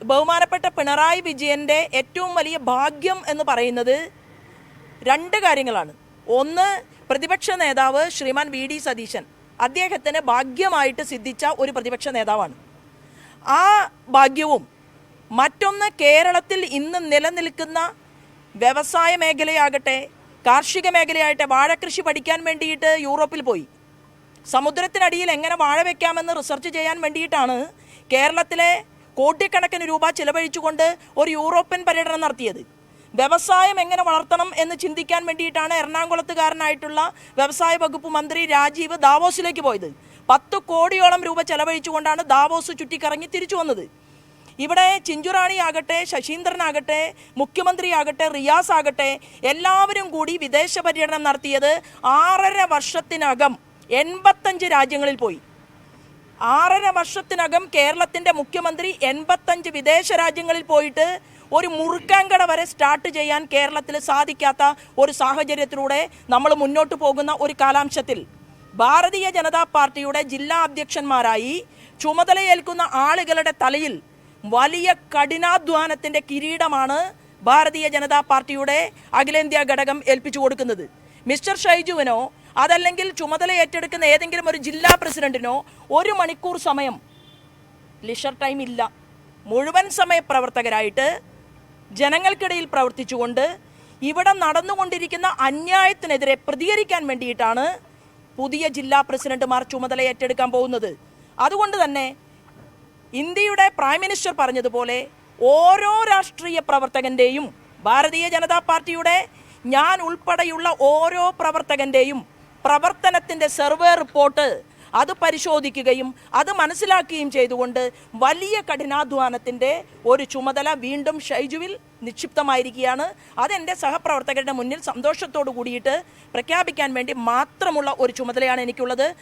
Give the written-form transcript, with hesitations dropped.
ബഹുമാനപ്പെട്ട പിണറായി വിജയൻ്റെ ഏറ്റവും വലിയ ഭാഗ്യം എന്ന് പറയുന്നത് രണ്ട് കാര്യങ്ങളാണ്. ഒന്ന്, പ്രതിപക്ഷ നേതാവ് ശ്രീമാൻ വി ഡി സതീശൻ അദ്ദേഹത്തിന് ഭാഗ്യമായിട്ട് സിദ്ധിച്ച ഒരു പ്രതിപക്ഷ നേതാവാണ്. ആ ഭാഗ്യവും മറ്റൊന്ന്, കേരളത്തിൽ ഇന്ന് നിലനിൽക്കുന്ന വ്യവസായ മേഖലയാകട്ടെ കാർഷിക മേഖലയാകട്ടെ വാഴക്കൃഷി പഠിക്കാൻ വേണ്ടിയിട്ട് യൂറോപ്പിൽ പോയി. സമുദ്രത്തിനടിയിൽ എങ്ങനെ വാഴ വയ്ക്കാമെന്ന് റിസർച്ച് ചെയ്യാൻ വേണ്ടിയിട്ടാണ് കേരളത്തിലെ കോടിക്കണക്കിന് രൂപ ചിലവഴിച്ചുകൊണ്ട് ഒരു യൂറോപ്യൻ പര്യടനം നടത്തിയത്. വ്യവസായം എങ്ങനെ വളർത്തണം എന്ന് ചിന്തിക്കാൻ വേണ്ടിയിട്ടാണ് എറണാകുളത്തുകാരനായിട്ടുള്ള വ്യവസായ വകുപ്പ് മന്ത്രി രാജീവ് ദാവോസിലേക്ക് പോയത്. 10 കോടിയോളം രൂപ ചെലവഴിച്ചുകൊണ്ടാണ് ദാവോസ് ചുറ്റിക്കറങ്ങി തിരിച്ചു വന്നത്. ഇവിടെ ചിഞ്ചുറാണി ആകട്ടെ, ശശീന്ദ്രനാകട്ടെ, മുഖ്യമന്ത്രിയാകട്ടെ, റിയാസ് ആകട്ടെ, എല്ലാവരും കൂടി വിദേശ പര്യടനം നടത്തിയത് 6.5 വർഷത്തിനകം 85 രാജ്യങ്ങളിൽ പോയി. 6.5 വർഷത്തിനകം കേരളത്തിൻ്റെ മുഖ്യമന്ത്രി 85 വിദേശ രാജ്യങ്ങളിൽ പോയിട്ട് ഒരു മുറുക്കാൻകട വരെ സ്റ്റാർട്ട് ചെയ്യാൻ കേരളത്തിൽ സാധിക്കാത്ത ഒരു സാഹചര്യത്തിലൂടെ നമ്മൾ മുന്നോട്ട് പോകുന്ന ഒരു കാലാംശത്തിൽ ഭാരതീയ ജനതാ പാർട്ടിയുടെ ജില്ലാ അധ്യക്ഷന്മാരായി ചുമതലയേൽക്കുന്ന ആളുകളുടെ തലയിൽ വലിയ കഠിനാധ്വാനത്തിൻ്റെ കിരീടമാണ് ഭാരതീയ ജനതാ പാർട്ടിയുടെ അഖിലേന്ത്യാ ഘടകം ഏൽപ്പിച്ചു കൊടുക്കുന്നത്. മിസ്റ്റർ ഷൈജുവിനോ അതല്ലെങ്കിൽ ചുമതല ഏറ്റെടുക്കുന്ന ഏതെങ്കിലും ഒരു ജില്ലാ പ്രസിഡന്റിനോ 1 മണിക്കൂർ സമയം ലിഷർ ടൈം ഇല്ല. മുഴുവൻ സമയ പ്രവർത്തകരായിട്ട് ജനങ്ങൾക്കിടയിൽ പ്രവർത്തിച്ചുകൊണ്ട് ഇവിടെ നടന്നുകൊണ്ടിരിക്കുന്ന അന്യായത്തിനെതിരെ പ്രതികരിക്കാൻ വേണ്ടിയിട്ടാണ് പുതിയ ജില്ലാ പ്രസിഡന്റുമാർ ചുമതല ഏറ്റെടുക്കാൻ പോകുന്നത്. അതുകൊണ്ട് തന്നെ ഇന്ത്യയുടെ പ്രൈം മിനിസ്റ്റർ പറഞ്ഞതുപോലെ ഓരോ രാഷ്ട്രീയ പ്രവർത്തകൻ്റെയും, ഭാരതീയ ജനതാ പാർട്ടിയുടെ ഞാൻ ഉൾപ്പെടെയുള്ള ഓരോ പ്രവർത്തകൻ്റെയും പ്രവർത്തനത്തിൻ്റെ സർവേ റിപ്പോർട്ട് അത് പരിശോധിക്കുകയും അത് മനസ്സിലാക്കുകയും ചെയ്തുകൊണ്ട് വലിയ കഠിനാധ്വാനത്തിൻ്റെ ഒരു ചുമതല വീണ്ടും ഷൈജുവിൽ നിക്ഷിപ്തമായിരിക്കുകയാണ്. അതെൻ്റെ സഹപ്രവർത്തകരുടെ മുന്നിൽ സന്തോഷത്തോടു കൂടിയിട്ട് പ്രഖ്യാപിക്കാൻ വേണ്ടി മാത്രമുള്ള ഒരു ചുമതലയാണ് എനിക്കുള്ളത്.